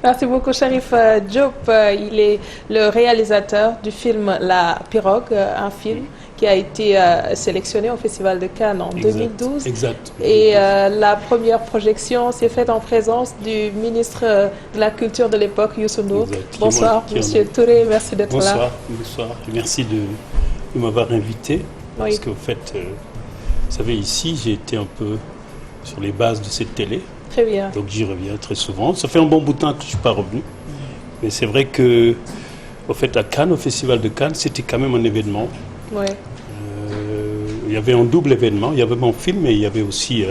Merci beaucoup, Cherif Diop. Il est le réalisateur du film La Pirogue, un film qui a été sélectionné au Festival de Cannes en 2012. Exact. Et la première projection s'est faite en présence du ministre de la Culture de l'époque, Youssou Ndour. Bonsoir, Monsieur Touré, merci d'être là. Bonsoir. Merci de m'avoir invité. Oui. Parce qu'en fait, vous savez, ici, j'ai été un peu sur les bases de cette télé. Très bien. Donc j'y reviens très souvent. Ça fait un bon bout de temps que je ne suis pas revenu. Mais c'est vrai que, au fait, à Cannes, au Festival de Cannes, c'était quand même un événement. Oui. Il y avait un double événement. Il y avait mon film et il y avait aussi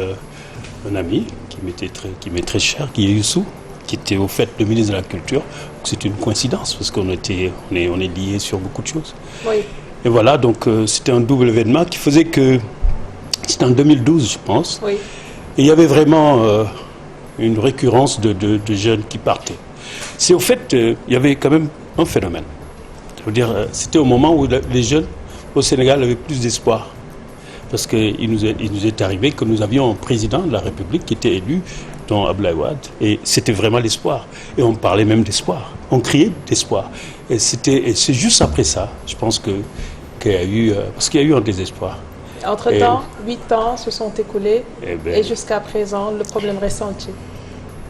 un ami qui m'est très cher, qui est Youssou, qui était au fait le ministre de la Culture. C'est une coïncidence parce qu'on est liés sur beaucoup de choses. Oui. Et voilà, donc c'était un double événement qui faisait que c'était en 2012, je pense. Oui. Et il y avait vraiment une récurrence de jeunes qui partaient. C'est au fait, il y avait quand même un phénomène. Je veux dire, c'était au moment où les jeunes au Sénégal avaient plus d'espoir. Parce qu'il nous est arrivé que nous avions un président de la République qui était élu, dont Abdoulaye Wade, et c'était vraiment l'espoir. Et on parlait même d'espoir. On criait d'espoir. Et c'est juste après ça, je pense qu'il y a eu, parce qu'il y a eu un désespoir. Entre-temps, 8 ans se sont écoulés et jusqu'à présent, le problème reste entier.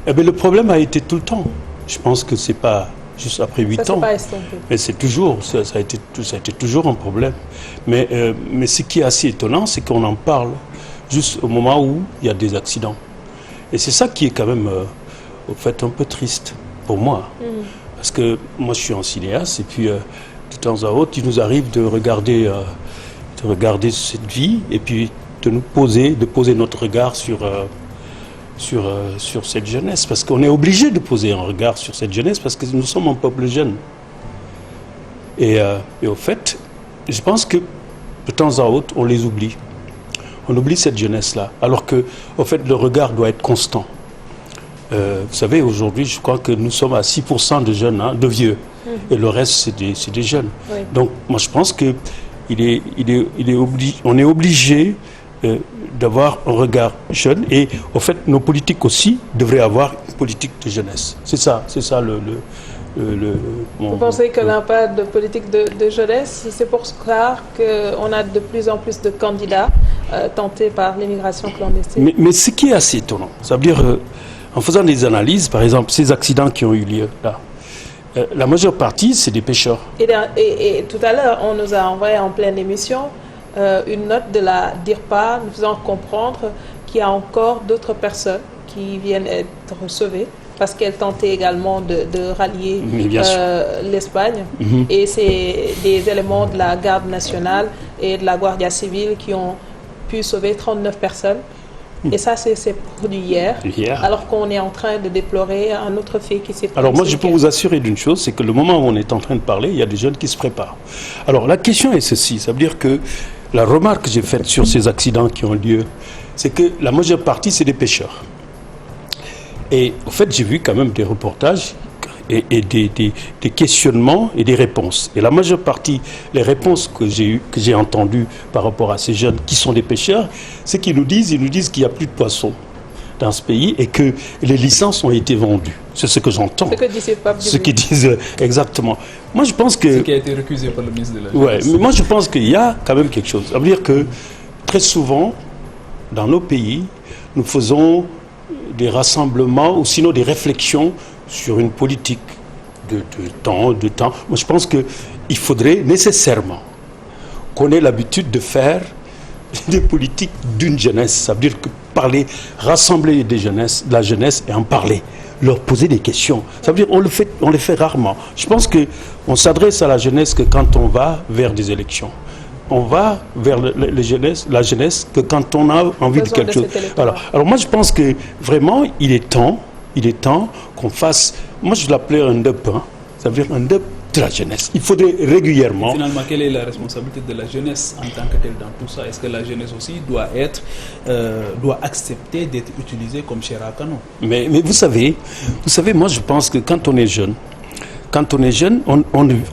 Le problème a été tout le temps. Je pense que c'est pas juste après 8 ans. Pas estompé. Mais c'est toujours, ça a été toujours un problème. Mais ce qui est assez étonnant, c'est qu'on en parle juste au moment où il y a des accidents. Et c'est ça qui est quand même, au fait, un peu triste pour moi. Parce que moi, je suis un cinéaste et puis de temps à autre, il nous arrive de regarder cette vie et puis de poser notre regard sur cette jeunesse. Parce qu'on est obligé de poser un regard sur cette jeunesse parce que nous sommes un peuple jeune. Et au fait, je pense que de temps à autre, on les oublie. On oublie cette jeunesse-là. Alors que, au fait, le regard doit être constant. Vous savez, aujourd'hui, je crois que nous sommes à 6% de jeunes, de vieux. Et le reste, c'est des jeunes. Oui. Donc, moi, je pense que on est obligé d'avoir un regard jeune et au fait nos politiques aussi devraient avoir une politique de jeunesse. C'est ça Vous pensez qu'on n'a pas de politique de jeunesse? C'est pour ça qu'on a de plus en plus de candidats tentés par l'immigration clandestine. Mais ce qui est assez étonnant, ça veut dire en faisant des analyses, par exemple ces accidents qui ont eu lieu là, la majeure partie, c'est des pêcheurs. Et tout à l'heure, on nous a envoyé en pleine émission une note de la DIRPA nous faisant comprendre qu'il y a encore d'autres personnes qui viennent être sauvées parce qu'elles tentaient également de rallier l'Espagne. Et c'est des éléments de la garde nationale et de la Guardia civile qui ont pu sauver 39 personnes. Et ça, c'est produit hier, alors qu'on est en train de déplorer un autre fait qui s'est produit. Alors moi, je peux vous assurer d'une chose, c'est que le moment où on est en train de parler, il y a des jeunes qui se préparent. Alors la question est ceci, ça veut dire que la remarque que j'ai faite sur ces accidents qui ont lieu, c'est que la majeure partie, c'est des pêcheurs. Et au fait, j'ai vu quand même des reportages et des questionnements et des réponses. Et la majeure partie, les réponses que j'ai entendues par rapport à ces jeunes qui sont des pêcheurs, c'est qu'ils nous disent qu'il n'y a plus de poissons dans ce pays et que les licences ont été vendues. C'est ce que j'entends. Ce que disent Pape. Ce qu'ils disent exactement. Moi, je pense que... Ce qui a été récusé par le ministre de la Jeunesse. Ouais, mais moi, je pense qu'il y a quand même quelque chose. Ça veut dire que très souvent, dans nos pays, nous faisons des rassemblements ou sinon des réflexions sur une politique de temps. Moi, je pense qu'il faudrait nécessairement qu'on ait l'habitude de faire des politiques d'une jeunesse. Ça veut dire que rassembler de la jeunesse et en parler, leur poser des questions. Ça veut dire on le fait rarement. Je pense qu'on s'adresse à la jeunesse que quand on va vers des élections. On va vers la jeunesse que quand on a envie de quelque chose. Alors moi, je pense que vraiment, il est temps qu'on fasse, moi je l'appelais un DEP, ça veut dire un DEP de la jeunesse. Il faudrait régulièrement... Et finalement, quelle est la responsabilité de la jeunesse en tant que telle dans tout ça? Est-ce que la jeunesse aussi doit accepter d'être utilisée comme chair à canon? Mais vous savez, moi je pense que quand on est jeune,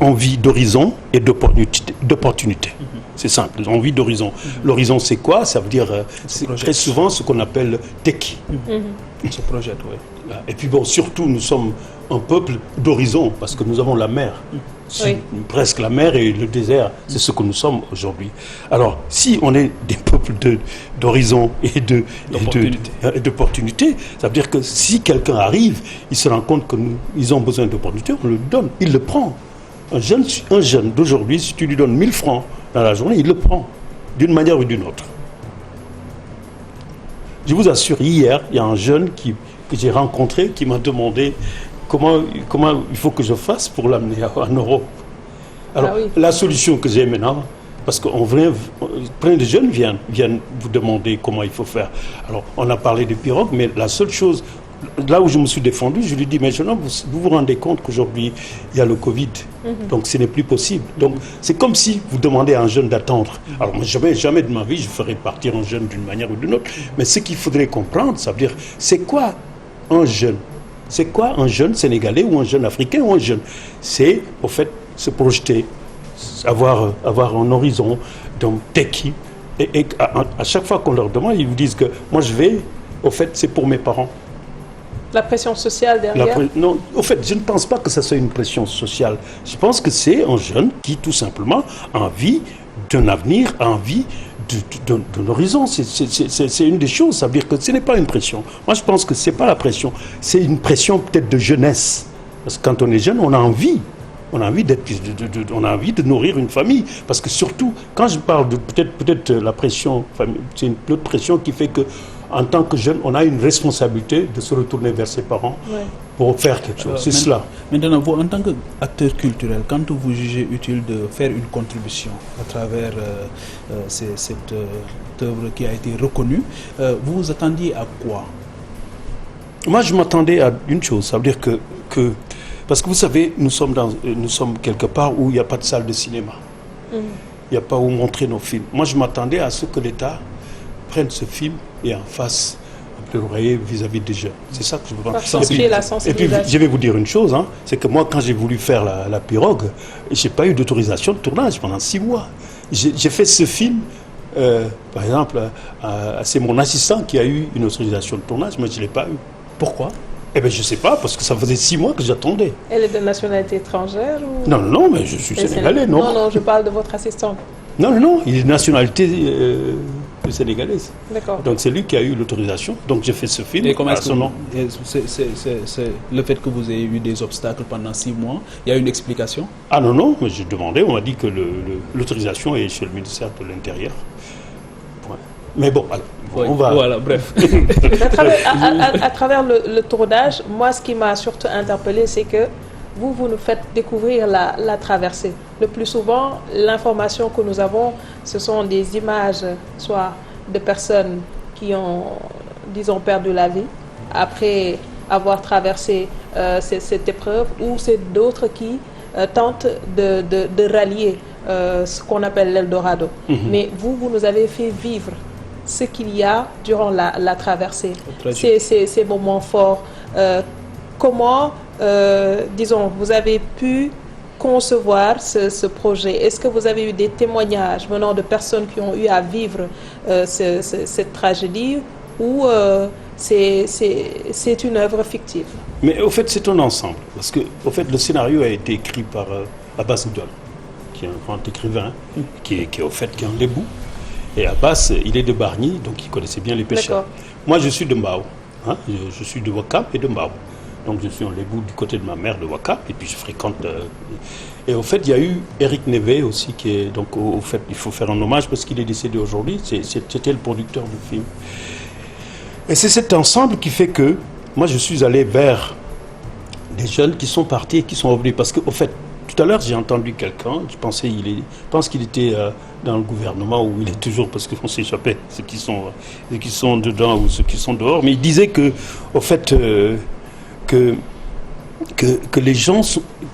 on vit d'horizon et d'opportunité. C'est simple, on vit d'horizon. L'horizon, c'est quoi? Ça veut dire très souvent ce qu'on appelle tech. On se projette, oui. Et puis bon, surtout, nous sommes un peuple d'horizon, parce que nous avons la mer. Oui. Presque la mer et le désert, c'est ce que nous sommes aujourd'hui. Alors, si on est des peuples d'horizon et d'opportunités, ça veut dire que si quelqu'un arrive, il se rend compte qu'ils ont besoin d'opportunités, on le donne, il le prend. Un jeune d'aujourd'hui, si tu lui donnes 1000 francs dans la journée, il le prend, d'une manière ou d'une autre. Je vous assure, hier, il y a un jeune que j'ai rencontré qui m'a demandé comment il faut que je fasse pour l'amener en Europe. Alors, la solution que j'ai maintenant, parce que plein de jeunes viennent vous demander comment il faut faire. Alors, on a parlé de pirogue, mais la seule chose, là où je me suis défendu, je lui dis, mais jeune homme, vous vous rendez compte qu'aujourd'hui, il y a le Covid, donc ce n'est plus possible. Donc, c'est comme si vous demandez à un jeune d'attendre. Alors, moi, jamais de ma vie, je ferai partir un jeune d'une manière ou d'une autre, mais ce qu'il faudrait comprendre, ça veut dire, c'est quoi un jeune? C'est quoi un jeune Sénégalais ou un jeune Africain ou un jeune? C'est, au fait, se projeter, avoir un horizon, donc tekki. Et à chaque fois qu'on leur demande, ils vous disent que moi je vais, au fait, c'est pour mes parents. La pression sociale derrière? Non, au fait, je ne pense pas que ça soit une pression sociale. Je pense que c'est un jeune qui, tout simplement, a envie d'un avenir, a envie d'un horizon. C'est une des choses. Ça veut dire que ce n'est pas une pression. Moi, je pense que ce n'est pas la pression. C'est une pression peut-être de jeunesse. Parce que quand on est jeune, on a envie. On a envie on a envie de nourrir une famille. Parce que surtout, quand je parle de peut-être la pression, c'est une autre pression qui fait que, en tant que jeune, on a une responsabilité de se retourner vers ses parents pour faire quelque chose. C'est cela. Maintenant, vous, en tant qu'acteur culturel, quand vous jugez utile de faire une contribution à travers cette œuvre qui a été reconnue, vous vous attendiez à quoi? Moi, je m'attendais à une chose. Ça veut dire que parce que vous savez, nous sommes quelque part où il n'y a pas de salle de cinéma. Il n'y a pas où montrer nos films. Moi, je m'attendais à ce que l'État prenne ce film et en fasse un plaidoyer vis-à-vis des jeunes. C'est ça que je veux voir. Et puis, je vais vous dire une chose, c'est que moi, quand j'ai voulu faire la pirogue, je n'ai pas eu d'autorisation de tournage pendant 6 mois. J'ai fait ce film, par exemple, c'est mon assistant qui a eu une autorisation de tournage, mais je ne l'ai pas eu. Pourquoi? Eh bien, je ne sais pas, parce que ça faisait 6 mois que j'attendais. Elle est de nationalité étrangère ou... Non, mais je suis sénégalais, non? Non, je parle de votre assistant. Non, il est de nationalité sénégalaise. D'accord. Donc c'est lui qui a eu l'autorisation. Donc j'ai fait ce film. Et comment est-ce son nom. C'est le fait que vous ayez eu des obstacles pendant 6 mois, il y a une explication? Ah non, mais j'ai demandé, on m'a dit que l'autorisation est chez le ministère de l'Intérieur. Point. Mais bon, alors, on va... Voilà, bref. À travers le tournage, moi ce qui m'a surtout interpellé, c'est que vous nous faites découvrir la traversée. Le plus souvent, l'information que nous avons, ce sont des images, soit de personnes qui ont, disons, perdu la vie après avoir traversé cette épreuve, ou c'est d'autres qui tentent de rallier ce qu'on appelle l'Eldorado. Mais vous nous avez fait vivre ce qu'il y a durant la traversée, ces moments forts. Comment, disons, vous avez pu concevoir ce projet? Est-ce que vous avez eu des témoignages venant de personnes qui ont eu à vivre cette tragédie, ou c'est une œuvre fictive? Mais au fait, c'est un ensemble. Parce que au fait, le scénario a été écrit par Abbas Ndol, qui est un grand écrivain, qui est au fait qui est un lébou. Et Abbas, il est de Bargny, donc il connaissait bien les pêcheurs. Moi, je suis de Mbao. Je suis de Ouakam et de Mbao. Donc je suis en lébou du côté de ma mère de Ouakam, et puis je fréquente... Et au fait, il y a eu Eric Nevé aussi, qui est... Donc au fait, il faut faire un hommage parce qu'il est décédé aujourd'hui. C'était le producteur du film. Et c'est cet ensemble qui fait que moi, je suis allé vers des jeunes qui sont partis et qui sont revenus. Parce qu'au fait, tout à l'heure, j'ai entendu quelqu'un, je pense qu'il était dans le gouvernement, ou il est toujours, parce qu'on s'échappait, ceux qui sont dedans ou ceux qui sont dehors, mais il disait que, au fait, que les gens,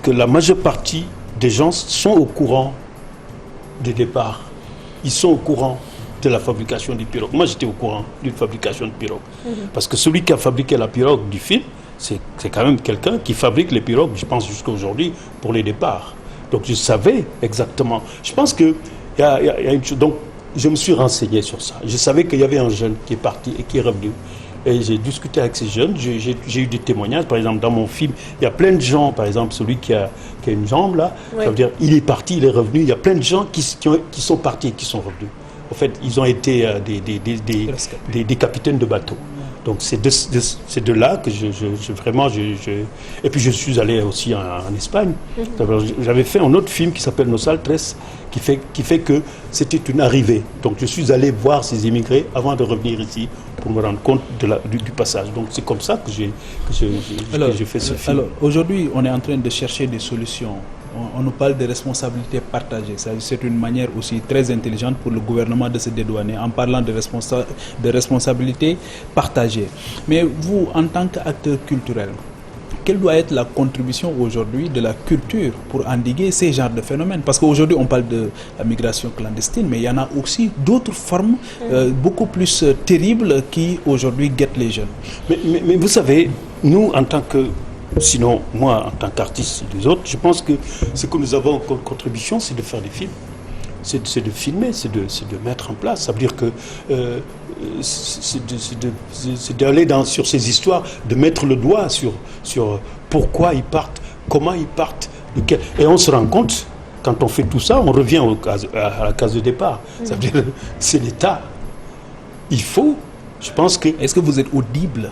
que la majeure partie des gens sont au courant des départs. Ils sont au courant de la fabrication des pirogues. Moi, j'étais au courant d'une fabrication de pirogues. Parce que celui qui a fabriqué la pirogue du film, c'est quand même quelqu'un qui fabrique les pirogues, je pense jusqu'à aujourd'hui, pour les départs. Donc je savais exactement. Je pense qu'il y a une chose. Donc je me suis renseigné sur ça. Je savais qu'il y avait un jeune qui est parti et qui est revenu. Et j'ai discuté avec ces jeunes, j'ai eu des témoignages. Par exemple, dans mon film, il y a plein de gens, par exemple, celui qui a une jambe là, ça veut dire il est parti, il est revenu. Il y a plein de gens qui sont partis et qui sont revenus. En fait, ils ont été des capitaines de bateau. Donc c'est de là que Et puis je suis allé aussi en Espagne. J'avais fait un autre film qui s'appelle Nos Altres, qui fait que c'était une arrivée. Donc je suis allé voir ces immigrés avant de revenir ici pour me rendre compte du passage. Donc c'est comme ça que j'ai fait ce film. Alors aujourd'hui, on est en train de chercher des solutions. On nous parle de responsabilités partagées. C'est une manière aussi très intelligente pour le gouvernement de se dédouaner en parlant de responsabilités partagées. Mais vous, en tant qu'acteur culturel, quelle doit être la contribution aujourd'hui de la culture pour endiguer ces genres de phénomènes? Parce qu'aujourd'hui, on parle de la migration clandestine, mais il y en a aussi d'autres formes beaucoup plus terribles qui aujourd'hui guettent les jeunes. Mais vous savez, nous, en tant que... Sinon, moi, en tant qu'artiste et les autres, je pense que ce que nous avons comme contribution, c'est de faire des films. C'est de filmer, c'est de mettre en place. Ça veut dire que c'est d'aller sur ces histoires, de mettre le doigt sur pourquoi ils partent, comment ils partent. Et on se rend compte, quand on fait tout ça, on revient à la case de départ. Ça veut dire que c'est l'État. Il faut, je pense que... Est-ce que vous êtes audible?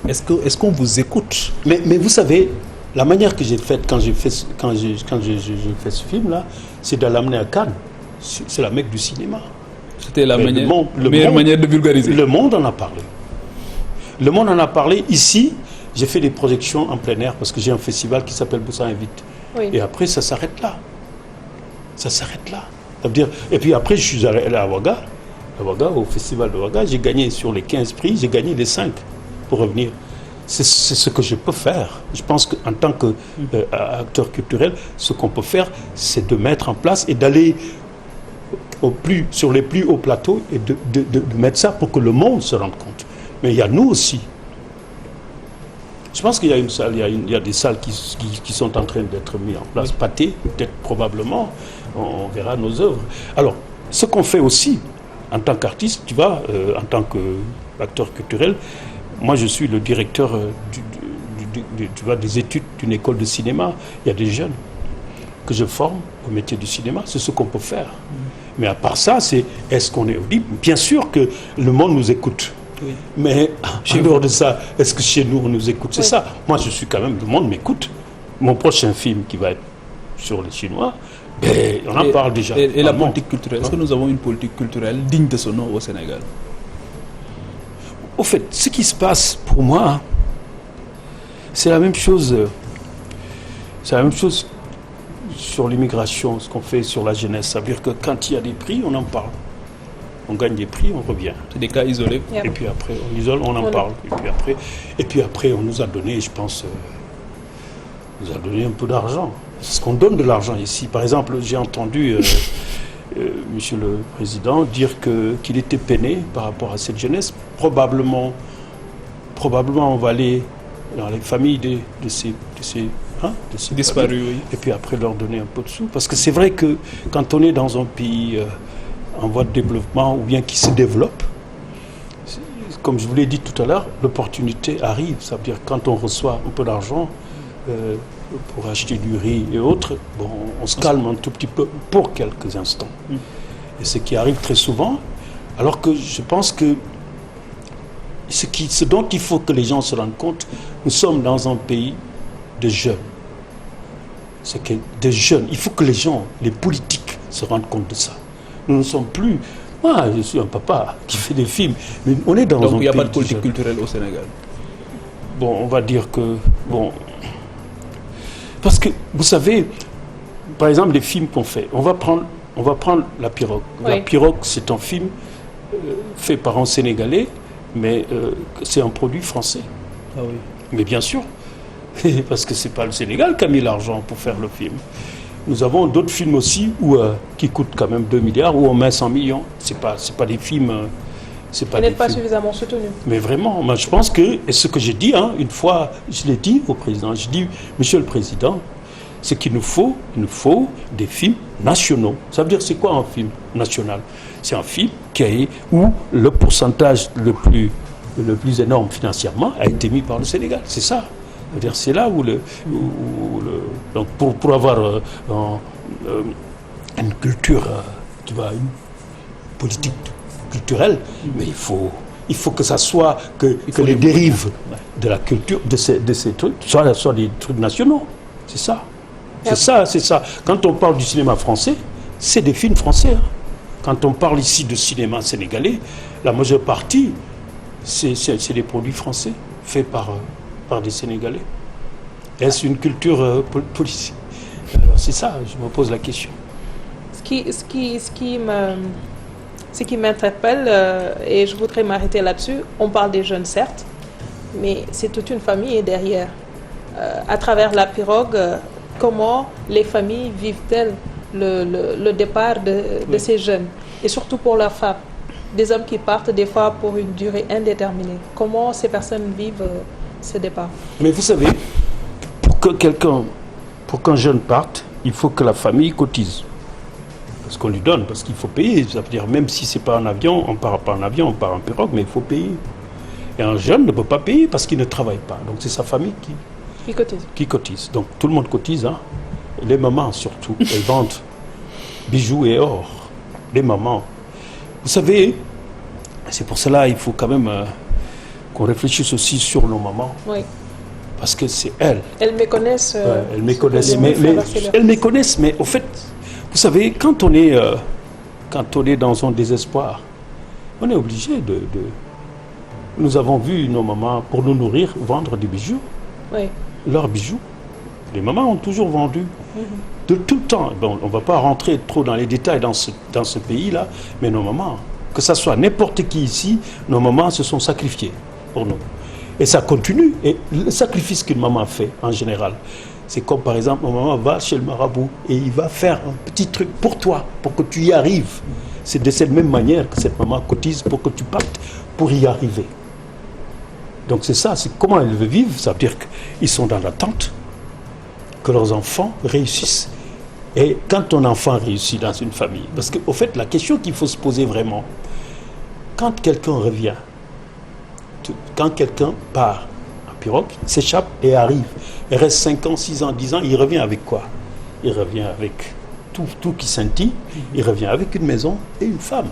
Est-ce qu'on vous écoute? Mais vous savez, la manière que j'ai faite quand j'ai fait ce film-là, c'est de l'amener à Cannes. C'est la Mecque du cinéma. C'était la meilleure manière de vulgariser. Le monde en a parlé. Le monde en a parlé. Ici, j'ai fait des projections en plein air parce que j'ai un festival qui s'appelle Boussa Invite. Oui. Et après, ça s'arrête là. Ça s'arrête là. Ça veut dire, et puis après, je suis allé à Ouaga, au festival de Ouaga. J'ai gagné sur les 15 prix, j'ai gagné les 5 pour revenir. C'est ce que je peux faire. Je pense qu'en tant qu'acteur culturel, ce qu'on peut faire, c'est de mettre en place et d'aller sur les plus hauts plateaux et de mettre ça pour que le monde se rende compte. Mais il y a nous aussi. Je pense qu'il y a une salle, il y a des salles qui sont en train d'être mises en place. Pâté, peut-être probablement, on verra nos œuvres. Alors, ce qu'on fait aussi, en tant qu'artiste, tu vois, en tant qu'acteur culturel, moi je suis le directeur des études d'une école de cinéma. Il y a des jeunes que je forme au métier du cinéma, c'est ce qu'on peut faire. Mais à part ça, est-ce qu'on est audible? Bien sûr que le monde nous écoute. Oui. Mais en dehors de ça, est-ce que chez nous on nous écoute? C'est ça. Moi je suis quand même, le monde m'écoute. Mon prochain film qui va être sur les Chinois, on en parle déjà. Et la politique culturelle, est-ce que nous avons une politique culturelle digne de ce nom au Sénégal? Au fait, ce qui se passe pour moi, c'est la même chose. C'est la même chose sur l'immigration, ce qu'on fait sur la jeunesse. Ça veut dire que quand il y a des prix, on en parle. On gagne des prix, on revient. C'est des cas isolés. Et puis après, on isole, on en parle. Et puis après, on nous a donné, je pense, on nous a donné un peu d'argent. C'est ce qu'on donne de l'argent ici. Par exemple, j'ai entendu Monsieur le Président dire qu'il était peiné par rapport à cette jeunesse. Probablement on va aller dans les familles de ces disparus, oui. Et puis après leur donner un peu de sous. Parce que c'est vrai que quand on est dans un pays en voie de développement ou bien qui se développe, comme je vous l'ai dit tout à l'heure, l'opportunité arrive. Ça veut dire quand on reçoit un peu d'argent pour acheter du riz et autres, bon, on se calme un tout petit peu pour quelques instants. Et ce qui arrive très souvent, alors que je pense que ce dont il faut que les gens se rendent compte, nous sommes dans un pays de jeunes. C'est que des jeunes, il faut que les gens, les politiques, se rendent compte de ça. Nous ne sommes plus... Moi, je suis un papa qui fait des films, mais on est dans un pays... Donc il n'y a pas de politique culturelle au Sénégal? Bon, on va dire que... Bon, parce que, vous savez, par exemple, les films qu'on fait, on va prendre La Pirogue. Oui. La Pirogue, c'est un film fait par un Sénégalais, mais c'est un produit français. Ah oui. Mais bien sûr, parce que ce n'est pas le Sénégal qui a mis l'argent pour faire le film. Nous avons d'autres films aussi qui coûtent quand même 2 milliards, où on met 100 millions. C'est pas des films... Vous n'êtes pas suffisamment soutenu. Mais vraiment, moi, je pense que, et ce que j'ai dit, une fois, je l'ai dit au président, je dis, Monsieur le Président, c'est qu'il nous faut des films nationaux. Ça veut dire, c'est quoi un film national? C'est un film où le pourcentage le plus le plus énorme financièrement a été mis par le Sénégal. C'est ça. C'est-à-dire, c'est là où donc pour avoir une culture, tu vois, une politique culturelle, mais il faut que ça soit que les dérives de la culture de ces trucs soient des trucs nationaux. C'est ça. C'est ça. Quand on parle du cinéma français, c'est des films français. Hein. Quand on parle ici de cinéma sénégalais, la majeure partie, c'est des produits français faits par des Sénégalais. Est-ce une culture politique? Alors c'est ça, je me pose la question. Ce qui m'interpelle, et je voudrais m'arrêter là-dessus, on parle des jeunes certes, mais c'est toute une famille derrière. À travers la pirogue, comment les familles vivent-elles le départ de ces jeunes, et surtout pour leurs femmes, des hommes qui partent des fois pour une durée indéterminée. Comment ces personnes vivent ce départ? Mais vous savez, pour qu'un jeune parte, il faut que la famille cotise. Parce qu'on lui donne, parce qu'il faut payer. Ça veut dire, même si c'est pas en avion, on part pas en avion, on part en pirogue, mais il faut payer. Et un jeune ne peut pas payer parce qu'il ne travaille pas. Donc c'est sa famille qui cotise. Donc tout le monde cotise, hein. Les mamans surtout, elles vendent bijoux et or. Les mamans. Vous savez, c'est pour cela qu'il faut quand même qu'on réfléchisse aussi sur nos mamans. Oui. Parce que c'est elles. Elles méconnaissent. Elles méconnaissent. Elles méconnaissent, mais au fait, vous savez, quand on est dans un désespoir, on est obligé de... Nous avons vu nos mamans, pour nous nourrir, vendre des bijoux. Oui. Leurs bijoux. Les mamans ont toujours vendu. De tout le temps. Bon, on ne va pas rentrer trop dans les détails dans ce pays-là, mais nos mamans, que ce soit n'importe qui ici, nos mamans se sont sacrifiées pour nous. Et ça continue. Et le sacrifice qu'une maman fait, en général, c'est comme par exemple, ma maman va chez le marabout et il va faire un petit truc pour toi, pour que tu y arrives. C'est de cette même manière que cette maman cotise pour que tu partes, pour y arriver. Donc c'est ça, c'est comment elle veut vivre. Ça veut dire qu'ils sont dans l'attente que leurs enfants réussissent. Et quand ton enfant réussit dans une famille, parce qu'au fait, la question qu'il faut se poser vraiment, quand quelqu'un revient, quand quelqu'un part en pirogue, s'échappe et arrive, il reste 5 ans, 6 ans, 10 ans, il revient avec quoi? Il revient avec tout qui scintille, il revient avec une maison et une femme.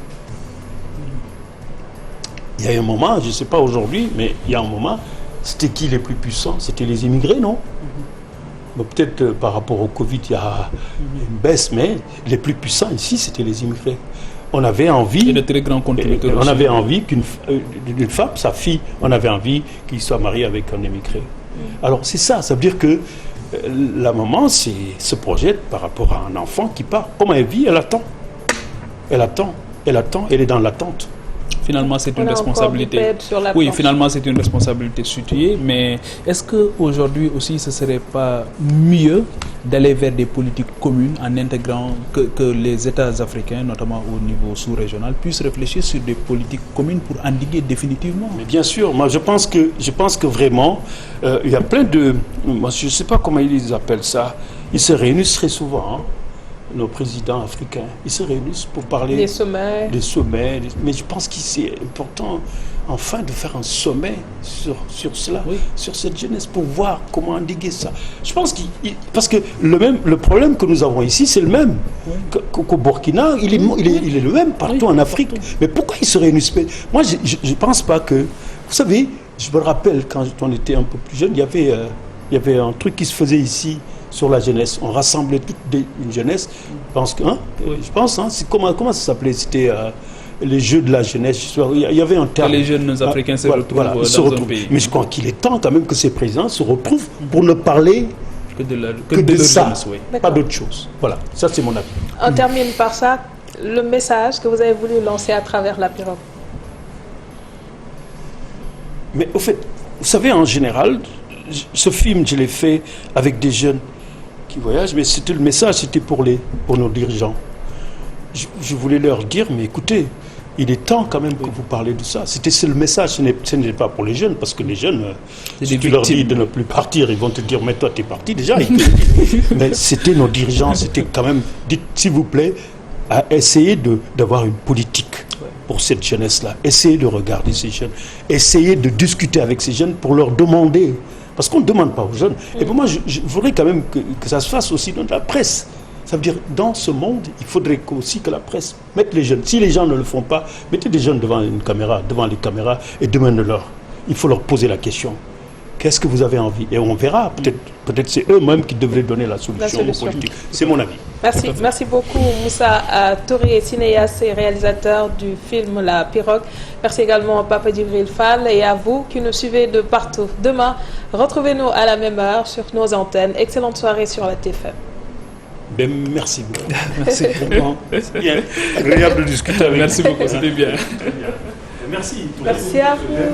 Il y a un moment, je ne sais pas aujourd'hui, mais il y a un moment, c'était qui les plus puissants? C'était les immigrés, non? Bon, peut-être par rapport au Covid, il y a une baisse, mais les plus puissants ici, c'était les immigrés. On avait envie... Et de très grands contributeurs. On avait envie qu'une femme, sa fille, on avait envie qu'il soit marié avec un immigré. Alors c'est ça, ça veut dire que la maman se projette par rapport à un enfant qui part. Comment elle vit? Elle attend. Elle attend, elle est dans l'attente. Finalement, c'est une responsabilité. Oui, finalement, c'est une responsabilité située. Mais est-ce qu'aujourd'hui aussi, ce ne serait pas mieux d'aller vers des politiques communes en intégrant que les États africains, notamment au niveau sous-régional, puissent réfléchir sur des politiques communes pour endiguer définitivement? Mais bien sûr, moi je pense que vraiment, il y a plein de... Moi, je ne sais pas comment ils appellent ça. Ils se réunissent très souvent, hein. Nos présidents africains, ils se réunissent pour parler des sommets. Mais je pense que c'est important, enfin, de faire un sommet sur cela, oui, sur cette jeunesse, pour voir comment endiguer ça. Je pense parce que le problème que nous avons ici, c'est le même qu'au Burkina, il est le même partout en Afrique. Mais pourquoi ils se réunissent? Moi, je ne pense pas que... Vous savez, je me rappelle, quand on était un peu plus jeune, il y avait un truc qui se faisait ici, sur la jeunesse. On rassemblait toute une jeunesse. Je pense, comment ça s'appelait? C'était les Jeux de la jeunesse. Il y avait un terme. Les jeunes africains se retrouvent dans un pays. Mais je crois qu'il est temps quand même que ces présidents se retrouvent pour ne parler que de ça, jeunesse, oui. Pas d'autre chose. Voilà, ça c'est mon avis. On termine par ça, le message que vous avez voulu lancer à travers la pirogue. Mais au fait, vous savez, en général, ce film, je l'ai fait avec des jeunes qui voyagent, mais c'était le message, c'était pour nos dirigeants. Je voulais leur dire, mais écoutez, il est temps quand même que vous parlez de ça. C'est le message, ce n'est pas pour les jeunes, parce que les jeunes, si tu leur dis de ne plus partir, ils vont te dire, mais toi, tu es parti déjà. Mais c'était nos dirigeants, c'était quand même, dites, s'il vous plaît, à essayer d'avoir une politique pour cette jeunesse-là. Essayez de regarder ces jeunes. Essayez de discuter avec ces jeunes pour leur demander. Parce qu'on ne demande pas aux jeunes. Et pour moi, je voudrais quand même que ça se fasse aussi dans la presse. Ça veut dire, dans ce monde, il faudrait aussi que la presse mette les jeunes. Si les gens ne le font pas, mettez des jeunes devant une caméra, devant les caméras, et demandez-leur. Il faut leur poser la question. Qu'est-ce que vous avez envie? Et on verra. Peut-être c'est eux-mêmes qui devraient donner la solution aux politiques. C'est mon avis. Merci beaucoup Moussa Touré, cinéaste et réalisateur du film La Pirogue. Merci également à Papa Djibril Fall et à vous qui nous suivez de partout. Demain, retrouvez-nous à la même heure sur nos antennes. Excellente soirée sur la TFM. Ben, merci beaucoup. Merci. C'est bien agréable de discuter avec vous. Merci beaucoup, c'était bien. Merci. Merci à vous.